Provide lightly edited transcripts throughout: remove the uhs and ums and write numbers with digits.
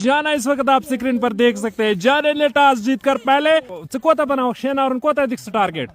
जाना इस वक्त आप स्क्रीन पर देख सकते हैं, जाने ने टॉस जीतकर पहले कोता बनाओ शेना और कोता दिख टारगेट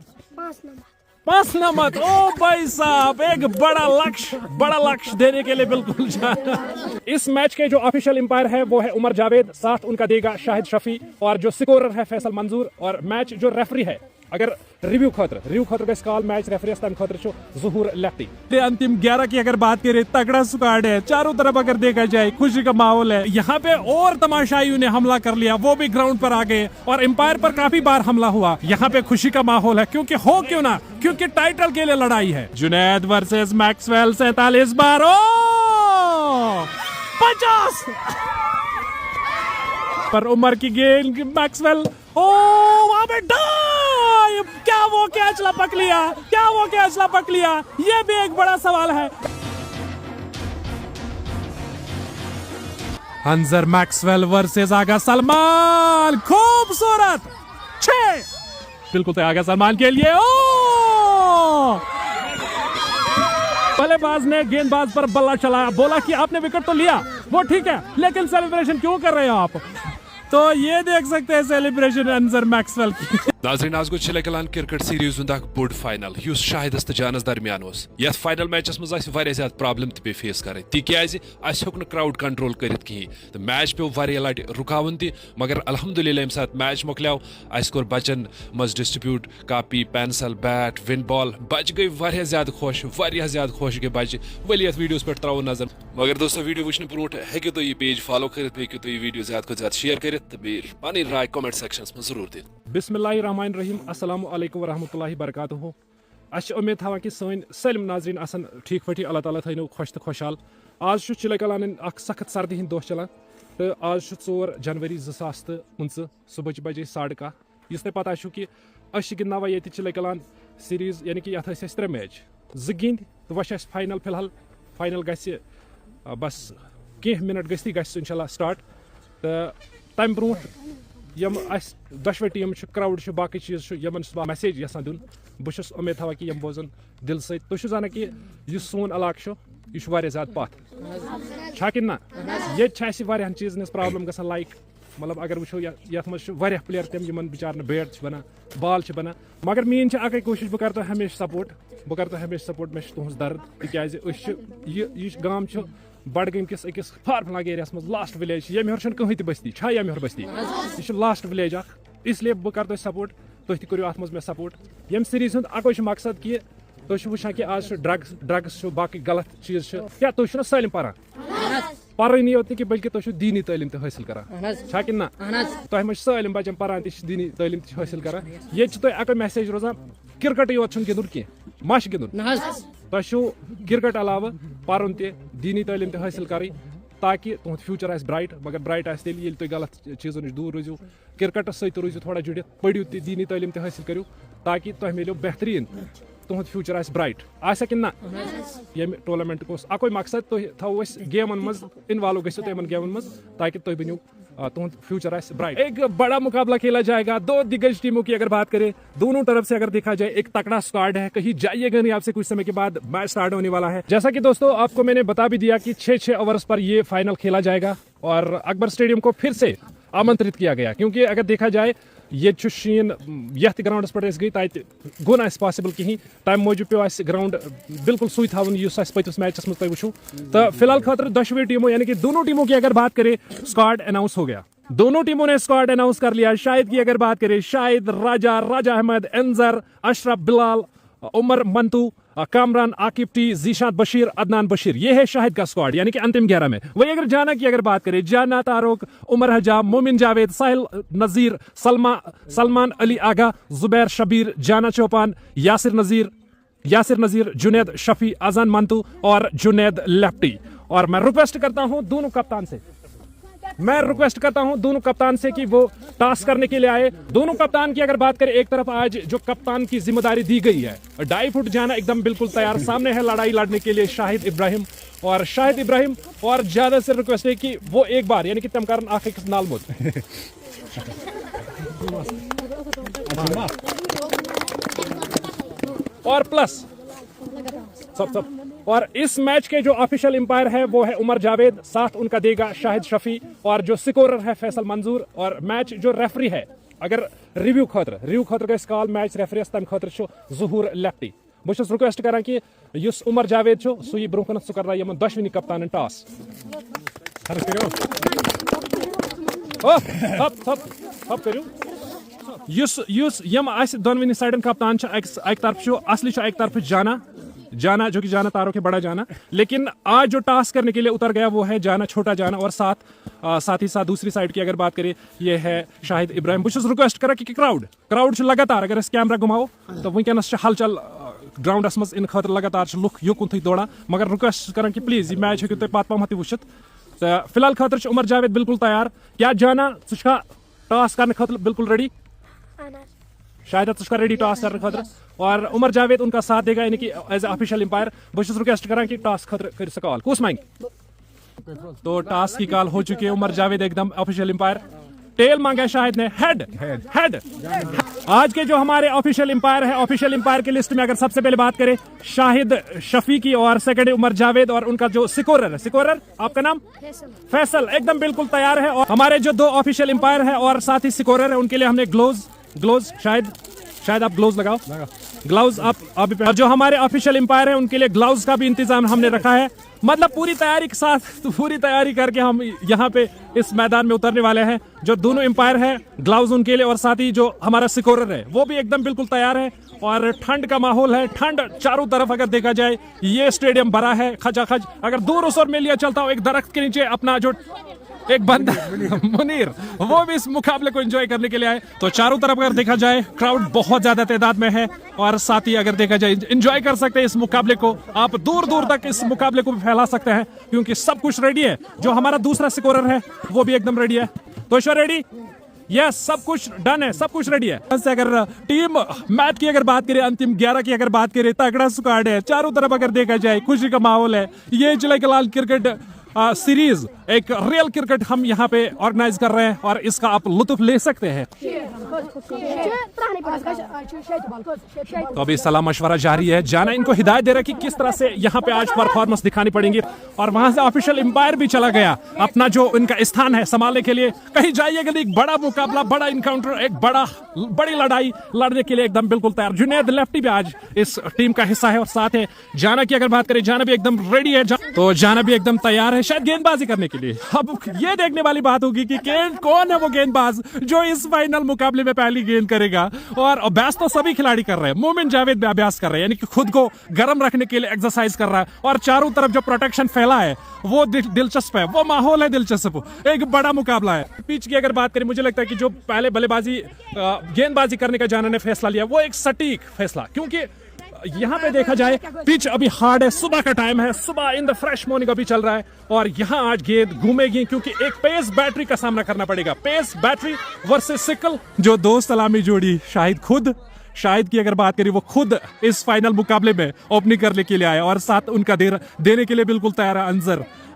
5 नंबर। ओ भाई साहब, एक बड़ा लक्ष्य देने के लिए बिल्कुल जाना। इस मैच के जो ऑफिशियल एम्पायर है वो है उमर जावेद, साथ उनका देगा शाहिद शफी, और जो स्कोरर है फैसल मंजूर, और मैच जो रेफरी है अगर रिव्यू खतर गस कॉल मैच रेफरीस तम खतर ज़हूर लेफ्टी। अंतिम 11 की अगर बात करें, तगड़ा स्क्वाड है चारों तरफ, अगर देखा जाए खुशी का माहौल है यहाँ पे, और तमाशाइयों ने हमला कर लिया, वो भी ग्राउंड पर आ गए, और एम्पायर पर काफी बार हमला हुआ। यहाँ पे खुशी का माहौल है, क्योंकि हो क्यों ना, क्योंकि टाइटल के लिए लड़ाई है। जुनैद वर्सेस मैक्सवेल 47 बार 50 पर उमर की गेंद मैक्सवेल, वहां पे क्या वो कैच लपक लिया, ये भी एक बड़ा सवाल है। हंजर मैक्सवेल वर्सेस आगा सलमान, खूबसूरत 6 बिल्कुल तो आगा सलमान के लिए। बल्लेबाज ने गेंदबाज पर बल्ला चलाया, बोला कि आपने विकेट तो लिया, वो ठीक है, लेकिन सेलिब्रेशन क्यों कर रहे हो आप? तो ये देख सकते हैं सेलिब्रेशन अंजर मैक्सवेल की। नाज़रीन, आज गो चिलकलान क्रिकेट सीरीज हुंद बोड़ फाइनल युस शाहिदस तो जानस दरमियान यथ फाइनल मैचस मज ज्यादा प्रॉब्लम पे फेस कर तिकाज होक क्राउड कंट्रोल कर कहीं तो मैच पे वारिया लट रुकावन त मगर अल्हम्दुलिल्लाह यम साथ मैच मोकलो कोर बचन मज distribute copy pencil bat win ball बच गई वारिया ज्यादा खुश गए बच वली यथ वीडियोस पे त्रो नजर। मगर दोस्तों वीडियो वुचन ब्रोट हेकु तो यह पेज फॉलो कर हेकु तो यह वीडियो ज्यादा को ज्यादा शेयर कर पन राय कमेंट सेक्शंस में जरूर दिन। बिस्मिल्लाहिर्रहमानिर्रहीम, अस्सलामु अलैकुम वरहमतुल्लाहि बरकातुहू। अस उम्मीद थवान कि सन सलम नाजरीन आसन ठीक पटी, अल्लाह ताला थैनो खुश तो खुशहाल। आज चिलकलान सख्त सर्दी हिंद दोह चलान, तो आज 4 जनवरी 2019 सुबह बजे 1:30। इस तुम पता कि गिंदना ये चिलकलान सीरीज, यानी कि ये 3 मैच 2 गिंद तो वह फाइनल, फिलहाल फाइनल ग बस कह मिनट गस्ती इंशाल्लाह स्टार्ट। तो तम ब्रोह यम दशवे टीम क्राउड बाकी चीज यमन मैसेज यसान दिन, बहुत उम्मीद थवान कि यम बोजन दिल सत। तुम जाना कि सोन इलाक यह ज्यादा पथ कि ना, ये चीज़न प्रॉब्लम ग लाइक, मतलब अगर वो ये प्लेयर तम बिचार बैट बना बॉल बना। मगर मीन अक कोशिश बह कर हमेशा सपोर्ट मे तुज दर्द तिक गाम बडगम किस अकिस फारफलंग एरिया मज लास्ट विलेज, यम हेर कहीं बस्ती यम हेर बस्ती, यह लास्ट विलेज इसलिए बह कर सपोर्ट, तुम तु अत मे सपोर्ट। यम सीरीज अक मकसद कि तुम वुचान कि आज ड्रग्स बाकी गलत चीज क्या तुम सलम पानी योत कि बल्कि तुम दीनी तालीम हासिल करान कि ना, तुम सलम बचन पान दीनी तालीम हासिल करान। ये अक मैसेज रोजान क्रिकेट योत गिंदुन कह मश गिंदुन, तुम क्रिकेट अलावा पान दीनी तालीम हासिल कर, ताकि तुम फ्यूचर आ ब्राइट। मगर ब्राइट तुम गलत चीज़ों नश दूर रोजो, क्रिकेट सत रोजो थोड़ा जुड़ित, पढ़ो दीनी तालीम हासिल करो, ताकि तुम मिलो बेहतरीन, तुहद फ्यूचर आस ब्राइट आसा कि ना। ये टूर्नामेंट को अको मकसद थो गेमन मज इन्वॉल्व गो गेमन मज, ताकि तुम बनो तुहद फ्यूचर आस ब्राइट। एक बड़ा मुकाबला खेला जाएगा 2 दिग्गज टीमों की अगर बात करें, दोनों तरफ से अगर देखा जाए एक तकड़ा स्क्वाड है, कहीं जाइएगा नहीं, आपसे कुछ समय के बाद मैच स्टार्ट होने वाला है। जैसा कि दोस्तों आपको मैंने बता भी दिया कि 6 ओवर्स पर ये फाइनल खेला जाएगा, और अकबर स्टेडियम को फिर से आमंत्रित किया गया, क्योंकि अगर देखा जाए ये शीन यथ ग्राउंडस पे गई तत गो ना पॉसिबल कहीं, तम मूजूब पे ग्राउंड बिल्कुल सुई थवन पतिस मैचस में वो। तो फिलहाल खतर दशवे टीमों, यानी कि दोनों टीमों की अगर बात करें, स्क्वाड अनाउंस हो गया, दोनों टीमों ने स्क्वाड अनाउंस कर लिया। शाहिद की अगर बात करें, शाहिद, राजा अहमद, अंजर, अशरफ बिलाल, उमर मंतू, कामरान, आकिब टी, जीशान बशीर, अदनान बशीर, ये है शाहिद का स्क्वाड, यानी कि अंतिम 11 में। वही अगर जाना की अगर बात करें, जाना तारुक, उमर हजाम, मोमिन जावेद, साहिल नजीर, सलमान अली आगा, जुबैर शबीर, जाना चौपान, यासिर नजीर, जुनैद शफी, अजान मंतू और जुनैद लेफ्टी। और मैं रिक्वेस्ट करता हूं दोनों कप्तान से कि वो टास्क करने के लिए आए। दोनों कप्तान की अगर बात करें, एक तरफ आज जो कप्तान की जिम्मेदारी दी गई है, 2.5 फुट जाना एकदम बिल्कुल तैयार, सामने है लड़ाई लड़ने के लिए शाहिद इब्राहिम, और ज्यादा से रिक्वेस्ट है कि वो एक बार, यानी कि तम कारण आखिर नाल और प्लस सब और इस मैच के जो ऑफिशियल एम्पायर है वो है उमर जावेद, साथ उनका देगा शाहिद शफी, और जो स्कोरर है फैसल मंजूर। और मैच जो रेफरी है अगर रिव्यू खतर गई कॉल मैच रेफरीस तम खतर ज़हूर लेफ्टी। बहुत रिक्वेस्ट करान कि उमर जावेद सह ब्रोह कन सह कर दशवनी कप्तान टॉस। दोनवनी साइडन कप्तान एक तरफ असली एक तरफ जाना जो कि जाना तारों के बड़ा जाना, लेकिन आज जो टास्क करने के लिए उतर गया वो है जाना छोटा जाना, और साथ ही साथ दूसरी साइड की अगर बात करें ये है शाहिद इब्राहिम। बहुत रिक्वेस्ट करा कि क्राउड लगातार अगर कैमरा घुमाओ तो वनकस हलचल ग्राउंडस मज इन खतर लगातार लुक युकुन दौड़ा, मगर रिक्वेस्ट कर कि प्लीज यह मैच हेकु तुम पत पम वुचित। तो फिलहाल खतर उमर जावेद बिल्कुल तैयार। क्या जाना सा टॉस करने खतर बिल्कुल रेडी? शायद तुझका रेडी टॉस करने खतर, और उमर जावेद उनका साथ देगा यानी कि एज ए ऑफिशियल एम्पायर। बहुत रिक्वेस्ट करा कि टॉस खतर कर कॉल कुस मांग। तो टॉस की कॉल हो चुकी है, उमर जावेद एकदम ऑफिशियल एम्पायर। टेल मांगा शाहिद ने, हेड। आज के जो हमारे ऑफिशियल एम्पायर है, ऑफिशियल एम्पायर की लिस्ट में अगर सबसे पहले बात करें शाहिद शफी की, और सेकंड उमर जावेद, और उनका जो स्कोरर आपका नाम फैसल एकदम बिल्कुल तैयार है। और हमारे जो दो ऑफिशियल एम्पायर है और साथ ही स्कोरर है उनके लिए हमने ग्लोव्स शायद आप ग्लोव्स लगाओ, ग्लव्स आप और जो हमारे ऑफिशियल एम्पायर है उनके लिए ग्लव्स का भी इंतजाम हमने रखा है। मतलब पूरी तैयारी के साथ पूरी तैयारी करके हम यहाँ पे इस मैदान में उतरने वाले हैं। जो दोनों एम्पायर है ग्लव्स उनके लिए, और साथ ही जो हमारा स्कोरर है वो भी एकदम बिल्कुल तैयार है। और ठंड का माहौल है, ठंड चारों तरफ अगर देखा जाए ये स्टेडियम भरा है खचाखच। अगर दूर उस ओर में लिया चलता हूँ एक दरख्त के नीचे अपना जो एक बंदा मुनीर, वो भी इस मुकाबले को एंजॉय करने के लिए आए। तो चारों तरफ अगर देखा जाए क्राउड बहुत ज्यादा तादाद में है, और साथ ही अगर देखा जाए एंजॉय कर सकते हैं इस मुकाबले को। आप दूर दूर तक इस मुकाबले को भी फैला सकते हैं क्योंकि सब कुछ रेडी है। जो हमारा दूसरा स्कोरर है वो भी एकदम रेडी है। तो शो रेडी? यस, सब कुछ डन है, सब कुछ रेडी है। अगर टीम मैच की अगर बात करें, अंतिम 11 की अगर बात करें, तगड़ा स्क्वाड है चारों तरफ अगर देखा जाए, खुशी का माहौल है। ये चिलकलान क्रिकेट सीरीज एक रियल क्रिकेट हम यहाँ पे ऑर्गेनाइज कर रहे हैं और इसका आप लुत्फ ले सकते हैं। तो अभी सलाह मशवरा जारी है, जाना इनको हिदायत दे रहा है कि किस तरह से यहाँ पे आज परफॉर्मेंस दिखानी पड़ेंगी। और वहां से ऑफिशियल एम्पायर भी चला गया अपना जो इनका स्थान है संभालने के लिए। कहीं जाइएगा एक बड़ा मुकाबला, बड़ा इनकाउंटर, एक बड़ी लड़ाई लड़ने के लिए एकदम बिल्कुल तैयार। जुनैद लेफ्टी भी आज इस टीम का हिस्सा है, और साथ है जाना की अगर बात करें, जाना भी एकदम रेडी है। तो जाना भी एकदम तैयार है शायद गेंदबाजी करने के लिए। अब ये देखने वाली बात होगी कि कौन है वो गेंदबाज जो इस फाइनल मुकाबले में पहली गेंद करेगा। और अभ्यास तो सभी खिलाड़ी कर रहे हैं, मोमिन जावेद भी अभ्यास कर रहे हैं, यानी कि खुद को गर्म रखने के लिए एक्सरसाइज कर रहा है। और चारों तरफ जो प्रोटेक्शन फैला है वो दिलचस्प है, वो माहौल है दिलचस्प, एक बड़ा मुकाबला है। पिच की अगर बात करें, मुझे लगता है कि जो पहले बल्लेबाजी गेंदबाजी करने का जाना ने फैसला लिया वो एक सटीक फैसला, क्योंकि यहाँ पे देखा जाए पिच अभी हार्ड है, सुबह का टाइम है, सुबह इन द फ्रेश मॉर्निंग अभी चल रहा है। और यहाँ आज गेंद घूमेगी क्योंकि एक पेस बैटरी का सामना करना पड़ेगा। Pace battery versus sickle. जो दो सलामी जोड़ी शाहिद की अगर बात करें, वो खुद इस फाइनल मुकाबले में ओपनिंग करने के लिए आए, और साथ उनका देने के लिए बिल्कुल तैयार है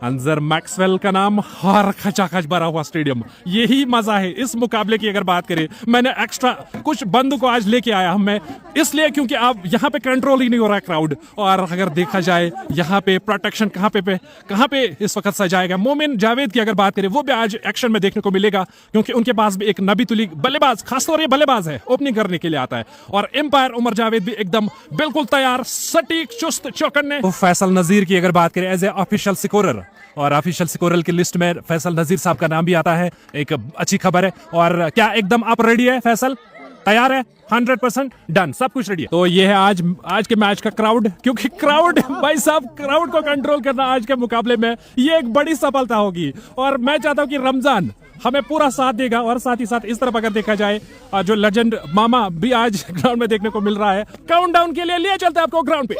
अंजर मैक्सवेल का नाम। हर खचाखच भरा हुआ स्टेडियम, यही मजा है इस मुकाबले की। अगर बात करें, मैंने एक्स्ट्रा कुछ बंदों को आज लेके आया हूं मैं, इसलिए क्योंकि अब यहाँ पे कंट्रोल ही नहीं हो रहा क्राउड। और अगर देखा जाए यहाँ पे प्रोटेक्शन कहाँ पे इस वक्त सजाएगा। मोमिन जावेद की अगर बात करें, वो भी आज एक्शन में देखने को मिलेगा क्योंकि उनके पास भी एक नबी तुली बल्लेबाज, खासतौर ये बल्लेबाज है, ओपनिंग करने के लिए आता है। और एम्पायर उमर जावेद भी एकदम बिल्कुल तैयार, सटीक, चुस्त, चौकन्ने। फैसल नजीर की अगर बात करें एज ए ऑफिशियल स्कोरर, और ऑफिशियल स्कोरर की लिस्ट में फैसल नजीर साहब का नाम भी आता है, एक अच्छी खबर है। और क्या एकदम आप रेडी है फैसल? तैयार है? 100% डन, सब कुछ रेडी है। तो ये है आज के मैच का क्राउड, क्योंकि क्राउड भाई साहब, क्राउड को कंट्रोल करना आज के मुकाबले में ये एक बड़ी सफलता होगी। और मैं चाहता हूं कि रमजान हमें पूरा साथ देगा। और साथ ही साथ इस तरफ अगर देखा जाए, जो लेजेंड मामा भी आज ग्राउंड में देखने को मिल रहा है। काउंटडाउन के लिए चलते हैं आपको ग्राउंड पे।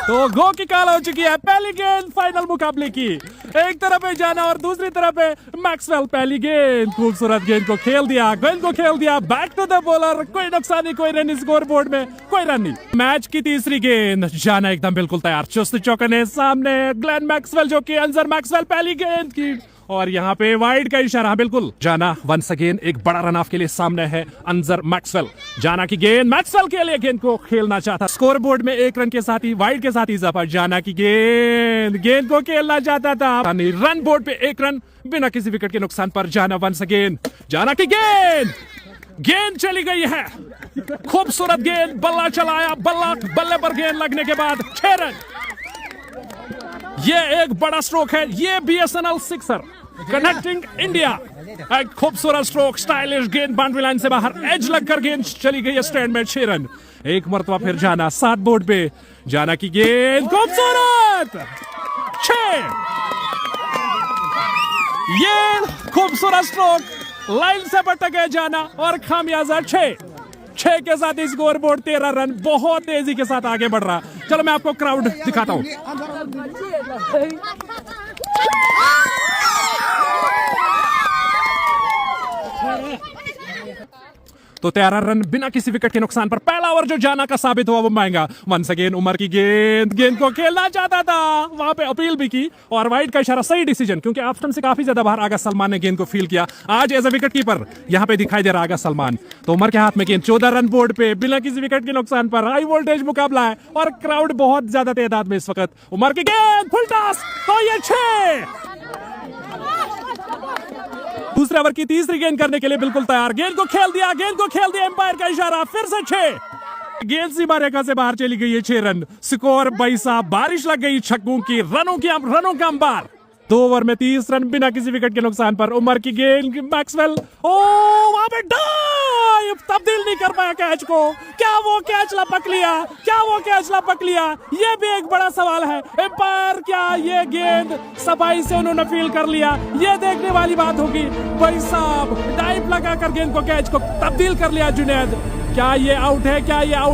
तो गो की कॉल हो चुकी है पहली गेंद फाइनल मुकाबले की। एक तरफ है जाना और दूसरी तरफ है मैक्सवेल। पहली गेंद, खूबसूरत गेंद को खेल दिया, बैक टू द बॉलर, कोई नुकसान नहीं, कोई रन स्कोर बोर्ड में, कोई रन नहीं। मैच की तीसरी गेंद, जाना एकदम बिल्कुल तैयार, चुस्त चौकन्ने सामने ग्लेन मैक्सवेल, जो कि अंजर मैक्सवेल। पहली गेंद की और यहाँ पे वाइड का इशारा, बिल्कुल। जाना वंस अगेन एक बड़ा रन ऑफ के लिए सामने है अंजर मैक्सवेल। जाना की गेंद मैक्सवेल के लिए, गेंद को खेलना चाहता, स्कोर बोर्ड में 1 रन के साथ ही वाइड के साथ इजाफा। जाना की गेंद को खेलना चाहता था, रन बोर्ड पे 1 रन बिना किसी विकेट के नुकसान पर। जाना वंस अगेन, जाना की गेंद चली गई है, खूबसूरत गेंद, बल्ला चलाया, बल्ले पर गेंद लगने के बाद 6 रन। ये एक बड़ा स्ट्रोक है, ये BSNL सिक्सर कनेक्टिंग इंडिया, एक खूबसूरत स्ट्रोक, स्टाइलिश गेंद बाउंड्री लाइन से बाहर, एज लगकर गेंद चली गई है स्टैंड में। 6 रन। एक मरतबा फिर जाना 7 बोर्ड पे, जाना की गेंद खूबसूरत 6। ये खूबसूरत स्ट्रोक लाइन से पटक गए जाना और खामियाजा 6 के साथ स्कोर बोर्ड 13 रन, बहुत तेजी के साथ आगे बढ़ रहा। चलो मैं आपको क्राउड दिखाता हूं। तो 13 रन बिना किसी विकेट के नुकसान पर पहला ओवर जो जाना का साबित हुआ वो महंगा। वंस अगेन उमर की गेंद को खेलना चाहता था, वहां पे अपील भी की और वाइड का इशारा, सही डिसीजन, क्योंकि ऑफ स्टंप से काफी ज्यादा बाहर आगा सलमान ने गेंद को फील किया। आज एज ए विकेट कीपर यहां पे दिखाई दे रहा आगा सलमान। तो उमर के हाथ में गेंद, 14 रन बोर्ड पे बिना किसी विकेट के नुकसान पर। हाई वोल्टेज मुकाबला है और क्राउड बहुत ज्यादा तादाद में इस वक्त। उमर की गेंद फुल टॉस, तो ये 6। दूसरे ओवर की तीसरी गेंद करने के लिए बिल्कुल तैयार, गेंद को खेल दिया, एम्पायर का इशारा, फिर से 6। गेंद सीमा रेखा से बाहर चली गई है, 6 रन। स्कोर भाई साहब, बारिश लग गई छक्कों की, रनों का अंबार। 2 ओवर में 30 रन बिना किसी विकेट के नुकसान पर। उमर की गेंद, मैक्सवेल, वहां पे डाइव, तब्दील नहीं कर पाया कैच को। क्या वो कैच लपक लिया? ये भी एक बड़ा सवाल है। एम्पायर क्या ये गेंद सफाई से उन्होंने फील कर लिया? ये देखने वाली बात होगी भाई साहब। डाइव लगाकर गेंद को, कैच को तब्दील कर लिया जुनैद। क्या ये आउट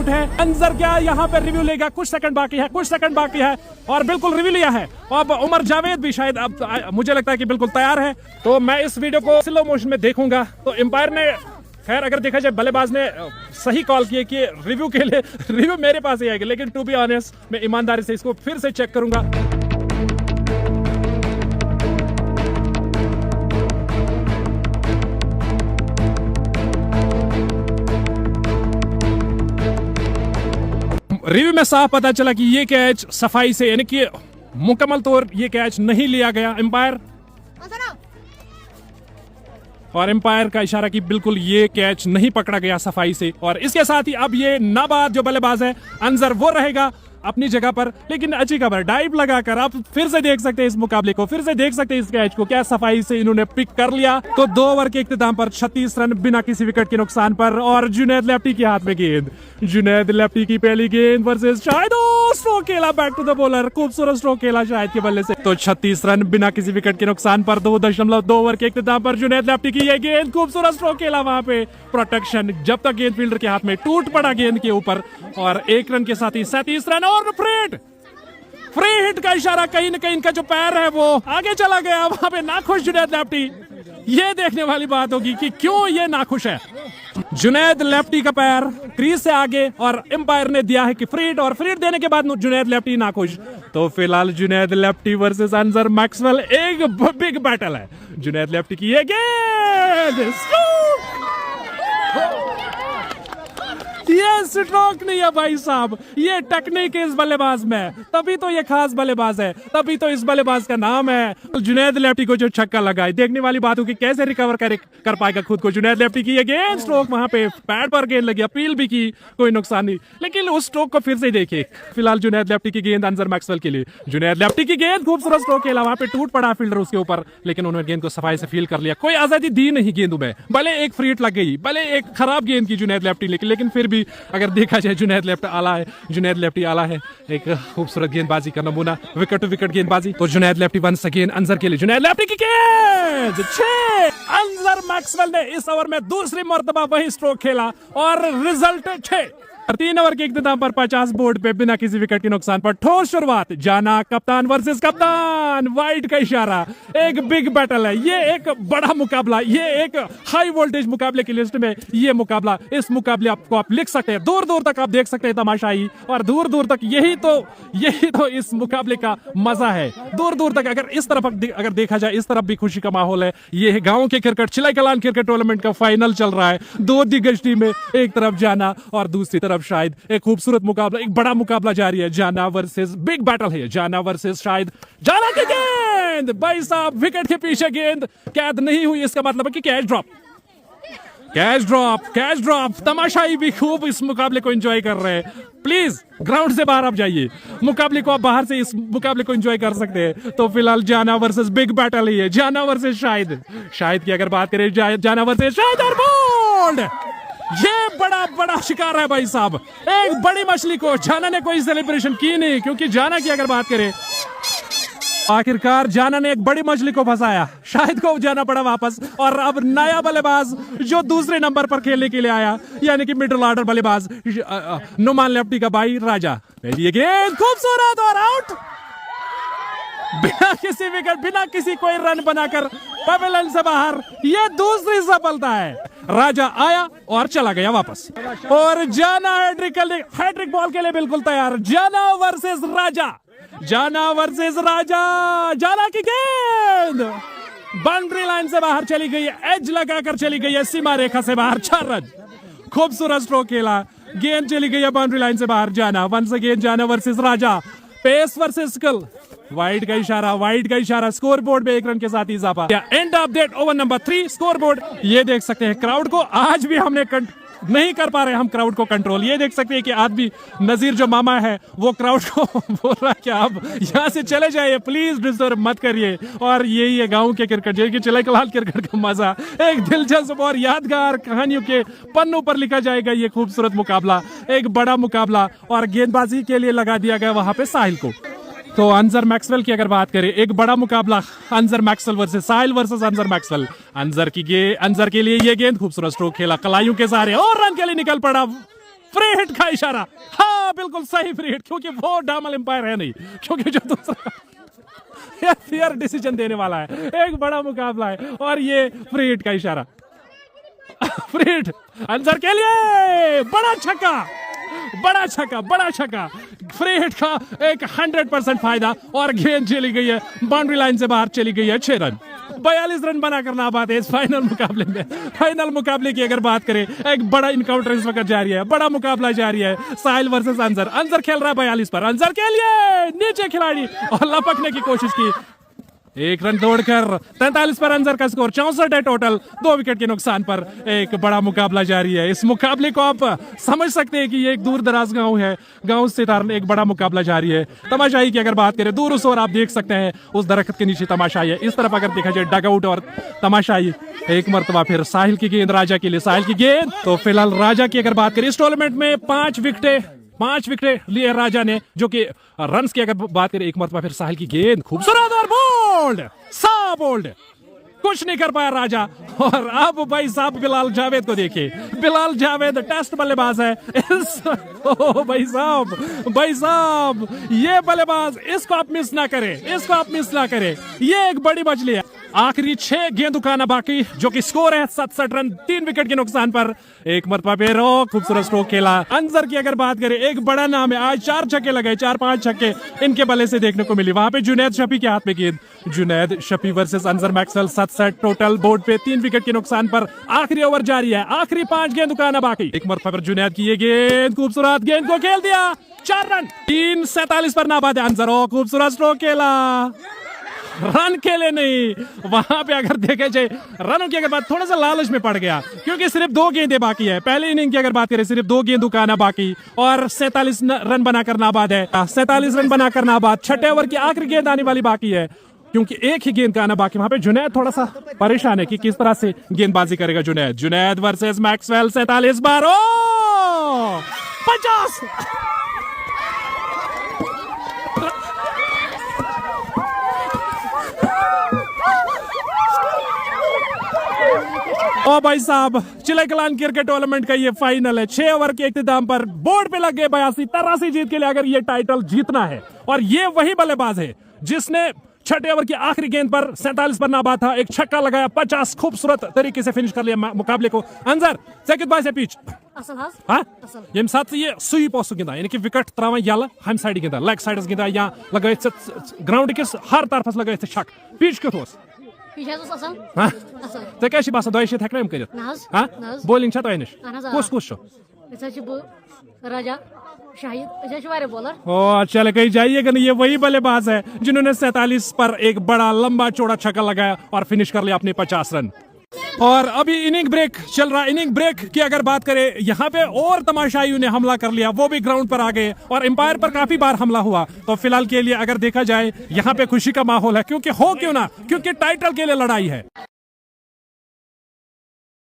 है? अंजर क्या यहाँ पे रिव्यू लेगा? कुछ सेकंड बाकी है और बिल्कुल रिव्यू लिया है। अब उमर जावेद भी शायद, अब मुझे लगता है कि बिल्कुल तैयार है। तो मैं इस वीडियो को स्लो मोशन में देखूंगा। तो एम्पायर ने, खैर अगर देखा जाए बल्लेबाज ने सही कॉल किया कि रिव्यू के लिए रिव्यू मेरे पास ही आएगा, लेकिन टू बी ऑनेस्ट मैं ईमानदारी से इसको फिर से चेक करूंगा। रिव्यू में साफ पता चला कि ये कैच सफाई से, यानी कि मुकम्मल तौर ये कैच नहीं लिया गया। एम्पायर का इशारा कि बिल्कुल ये कैच नहीं पकड़ा गया सफाई से। और इसके साथ ही अब ये नाबाद जो बल्लेबाज है अंजर, वो रहेगा अपनी जगह पर। लेकिन अच्छी खबर, डाइव लगाकर आप फिर से देख सकते हैं इस मुकाबले को, फिर से देख सकते हैं इस कैच को, क्या सफाई से इन्होंने पिक कर लिया। तो 2 ओवर के इख्तिताम पर 36 रन बिना किसी विकेट के नुकसान पर। और जुनैद लेफ्टी के हाथ में गेंद, जुनैद लेफ्टी की पहली गेंद वर्सेस शाहिद, स्ट्रोक खेला बैक टू द बॉलर, खूबसूरत स्ट्रोक खेला शाहिद के बल्ले से। तो 36 रन बिना किसी विकेट के नुकसान पर 2.2 ओवर के इख्तिताम पर जुनैद लेफ्टी की ये गेंद, खूबसूरत स्ट्रोक खेला, वहां पे प्रोटेक्शन, जब तक गेंद फील्डर के हाथ में टूट पड़ा गेंद के ऊपर। और 1 रन के साथ ही 37 रन और फ्री हिट का इशारा, कहीं न कहीं इनका जो पैर है वो आगे चला गया, वहां पे नाखुश जुनैद लेफ्टी। ये देखने वाली बात होगी कि क्यों ये नाखुश है। जुनैद लेफ्टी का पैर क्रीज से आगे और एम्पायर ने दिया है कि फ्री हिट, और फ्री हिट देने के बाद जुनैद लेफ्टी नाखुश। तो फिलहाल Junaid lefty versus Anjar Maxwell एक बिग बैटल है। जुनैद लेफ्टी की ये गेंद, ये स्ट्रोक नहीं है भाई साहब, ये टेक्निक है इस बल्लेबाज में, तभी तो ये खास बल्लेबाज है, तभी तो इस बल्लेबाज का नाम है। जुनैद लेफ्टी को जो छक्का लगा, देखने वाली बात होगी कैसे रिकवर कर पाएगा खुद को। जुनैद लेफ्टी की ये गेंद, स्ट्रोक वहां पे पैड पर गेंद लगी, अपील भी की, कोई नुकसान नहीं, लेकिन उस स्ट्रोक को फिर से देखिए। फिलहाल जुनैद लेफ्टी की गेंद अंजर मैक्सवेल के लिए, जुनैद लेफ्टी की गेंद, खूबसूरत स्ट्रोक खेला, वहां पे टूट पड़ा फील्डर उसके ऊपर, लेकिन उन्होंने गेंद को सफाई से फील कर लिया, कोई आजादी दी नहीं गेंदों में। भले एक फ्री हिट लग गई, भले एक खराब गेंद की जुनैद लेफ्टी, लेकिन फिर भी अगर देखा जाए जुनैद लेफ्टी आला है, एक खूबसूरत गेंदबाजी का नमूना, विकेट टू विकेट गेंदबाजी। तो Junaid lefty once again Anjar के लिए, जुनैद लेफ्टी की गेंद 6। अंजर मैक्सवेल ने इस ओवर में दूसरी मर्तबा वही स्ट्रोक खेला और रिजल्ट 6। 3 ओवर के इख्तिताम पर 50 बोर्ड पे बिना किसी विकेट के नुकसान पर ठोस शुरुआत। जाना कप्तान वर्सेस कप्तान, वाइड का इशारा। एक बिग बैटल है ये, एक बड़ा मुकाबला, ये एक हाई वोल्टेज मुकाबले की लिस्ट में ये मुकाबला। इस मुकाबले आपको आप लिख सकते हैं, दूर दूर तक आप देख सकते हैं तमाशाई, और दूर दूर तक यही तो इस मुकाबले का मजा है। दूर दूर तक अगर इस तरफ अगर देखा जाए, इस तरफ भी खुशी का माहौल है। ये है गांव के क्रिकेट, चिलाई कलान क्रिकेट टूर्नामेंट का फाइनल चल रहा है। 2 दिग्गज में, एक तरफ जाना और दूसरी तरफ शाहिद। एक खूबसूरत मुकाबला, एक बड़ा मुकाबला जारी है। जाना वर्सेस, बिग बैटल है, जाना वर्सेस शाहिद। जाना की गेंद, भाई साहब विकेट के पीछे गेंद कैद नहीं हुई, इसका मतलब है कि कैच ड्रॉप। Catch drop. तमाशाई भी खूब इस मुकाबले को एंजॉय कर रहे हैं। प्लीज ग्राउंड से बाहर आप जाइए, मुकाबले को आप बाहर से इस मुकाबले को एंजॉय कर सकते हैं। तो फिलहाल जाना वर्सेस बिग बैटल ही है, जाना वर्सेस शाहिद की अगर बात करें, जाना वर्सेस शाहिद और बोल्ड। ये बड़ा शिकार है भाई साहब। एक बड़ी मछली को जाना ने कोई सेलिब्रेशन की नहीं, क्योंकि जाना की अगर बात करें, आखिरकार जाना ने एक बड़ी मछली को फंसाया। शाहिद को जाना पड़ा वापस, और अब नया बल्लेबाज जो दूसरे नंबर पर खेलने के लिए आया, यानी कि मिडिल ऑर्डर बल्लेबाज नुमान लेफ्टी का भाई राजा। पहली गेंद खूबसूरत और आउट, बिना किसी विकेट, बिना किसी कोई रन बनाकर पवेलियन से बाहर। ये दूसरी सफलता है। राजा आया और चला गया वापस, और जाना हैट्रिक बॉल के लिए बिल्कुल तैयार। जाना वर्सेस राजा, जाना की गेंद बाउंड्री लाइन से बाहर चली गई है, एज लगाकर चली गई है, सीमा रेखा से बाहर। 4 रन, खूबसूरत स्ट्रोक खेला, गेंद चली गई है बाउंड्री लाइन से बाहर। जाना वंस अगेन, जाना वर्सेस राजा, पेस वर्सेस स्किल। वाइड का इशारा, स्कोर बोर्ड में 1 रन के साथ इजाफा। End of that over number 3। Score board ये देख सकते हैं, क्राउड को आज भी हमने नहीं कर पा रहे हम क्राउड को कंट्रोल। ये देख सकते हैं कि आदमी नजीर जो मामा है वो क्राउड को बोल रहा है कि आप यहाँ से चले जाइए, प्लीज डिस्टर्ब मत करिए। और यही है गांव के क्रिकेट, जो कि चिलाई कलान क्रिकेट का मजा। एक दिलचस्प और यादगार कहानियों के पन्नों पर लिखा जाएगा ये खूबसूरत मुकाबला, एक बड़ा मुकाबला। और गेंदबाजी के लिए लगा दिया गया वहां पे साहिल को। तो अंजर मैक्सवेल की अगर बात करें, एक बड़ा मुकाबला, अंजर मैक्सवेल वर्सेस साहिल वर्सेस अंजर मैक्सवेल। अंजर के लिए ये गेंद, खूबसूरत स्ट्रोक खेला कलाइयों के सहारे, और रन के लिए निकल पड़ा। फ्री हिट का इशारा, हाँ बिल्कुल सही फ्री हिट, क्योंकि वो डामल एम्पायर है नहीं, क्योंकि जो दूसरा फेयर डिसीजन देने वाला है। एक बड़ा मुकाबला है और ये फ्री हिट का इशारा। फ्री हिट अंजर के लिए, बड़ा छक्का, फ्री हिट का एक 100% फायदा, और गेंद चली गई है बाउंड्री लाइन से बाहर, चली गई है 6 रन। 42 रन बनाकर ना बात है इस फाइनल मुकाबले में। फाइनल मुकाबले की अगर बात करें, एक बड़ा इनकाउंटर इस वक्त जारी है, बड़ा मुकाबला जारी है। साहिल वर्सेस अंजर खेल रहा है 42 पर। अंजर के लिए नीचे खिलाड़ी, और लपकने की कोशिश की, 1 रन दौड़कर 43 पर अंजर का स्कोर। 64 है टोटल, 2 विकेट के नुकसान पर। एक बड़ा मुकाबला जारी है। इस मुकाबले को आप समझ सकते हैं कि ये एक दूर दराज गांव है, गांव से एक बड़ा मुकाबला जारी है। तमाशाई की अगर बात करें, दूर उस ओर आप देख सकते हैं, उस दरख्त के नीचे तमाशाई है। इस तरफ अगर देखा जाए डगआउट और तमाशाई। एक मरतबा फिर साहिल की गेंद, राजा के लिए, साहिल की गेंद। तो फिलहाल राजा की अगर बात करें, इस टूर्नामेंट में 5 विकेट लिए राजा ने, जो कि रन्स की अगर बात करें, एक मरतबा फिर साहिल की गेंद, खूबसूरत और बोल्ड, कुछ नहीं कर पाया राजा। और अब भाई साहब बिलाल जावेद को देखिए, बिलाल जावेद टेस्ट बल्लेबाज है। भाई साहब ये बल्लेबाज, इसको आप मिस ना करें, ये एक बड़ी मछली है। आखिरी 6 गेंद उठाना बाकी, जो कि स्कोर है 67 रन, 3 विकेट के नुकसान पर। एक मरतबा पे खूबसूरत स्ट्रोक खेला। अंजर की अगर बात करें, एक बड़ा नाम है, आज 4 छक्के लगे, 4-5 छक्के इनके बल्ले से देखने को मिली। वहां पे जुनैद शफी के हाथ में गेंद, Junaid Shafi versus Anjar Maxwell. 67 total, board पे 3 विकेट के नुकसान पर। आखिरी ओवर जारी है, आखिरी 5 गेंद उठाना बाकी। एक मरतबा पर जुनैद की ये गेंद, खूबसूरत गेंद को खेल दिया, 4 रन। 3:47 पर नाबाद है अंजर, खूबसूरत स्ट्रोक खेला, रन के लिए नहीं। वहां पे अगर देखे जाए, रनों की अगर बात, थोड़ा सा लालच में पड़ गया, क्योंकि सिर्फ 2 गेंदें बाकी है। पहले इनिंग की अगर बात करें, सिर्फ 2 गेंद उठाना बाकी, और 47 रन बनाकर नाबाद है। 47 रन बनाकर नाबाद। 6 ओवर की आखिरी गेंद आने वाली बाकी है, क्योंकि एक ही गेंद का आना बाकी। वहां पे जुनैद थोड़ा सा परेशान है कि किस तरह से गेंदबाजी करेगा जुनैद वर्सेस मैक्सवेल। 47 बार 50। ओ भाई साहब, चिलकलान क्रिकेट टूर्नामेंट का ये फाइनल है। 6 ओवर के इख्तिताम पर बोर्ड पे लग गए 82 जीत के लिए अगर ये टाइटल जीतना है। और ये वही बल्लेबाज है जिसने 6 ओवर की आखिरी गेंद पर 47 पर नाबाद था, एक छक्का लगाया, 50 खूबसूरत तरीके से फिनिश कर लिया मुकाबले को। अंजर सेकंड बाय से पिच हाँ ये साथ ये स्वीप गिंदा यानी कि विकेट त्रावान यल हम साइड गिंदा लेग साइडस गिंदा या लगे ग्राउंड किस हर तरफस लगे छक पिच कित थे क्या बसान दो शत हेकना कर बोलिंग तह नश कुस राजा शाहिद बॉलर। ओ चल कहीं जाइएगा नहीं, ये वही बल्लेबाज है जिन्होंने 47 पर एक बड़ा लंबा चौड़ा छक्का लगाया और फिनिश कर लिया अपने 50 रन। और अभी इनिंग ब्रेक चल रहा है। इनिंग ब्रेक की अगर बात करें, यहाँ पे और तमाशाइयों ने हमला कर लिया, वो भी ग्राउंड पर आ गए और एम्पायर पर काफी बार हमला हुआ। तो फिलहाल के लिए अगर देखा जाए यहाँ पे खुशी का माहौल है, क्योंकि हो क्यों ना, क्योंकि टाइटल के लिए लड़ाई है।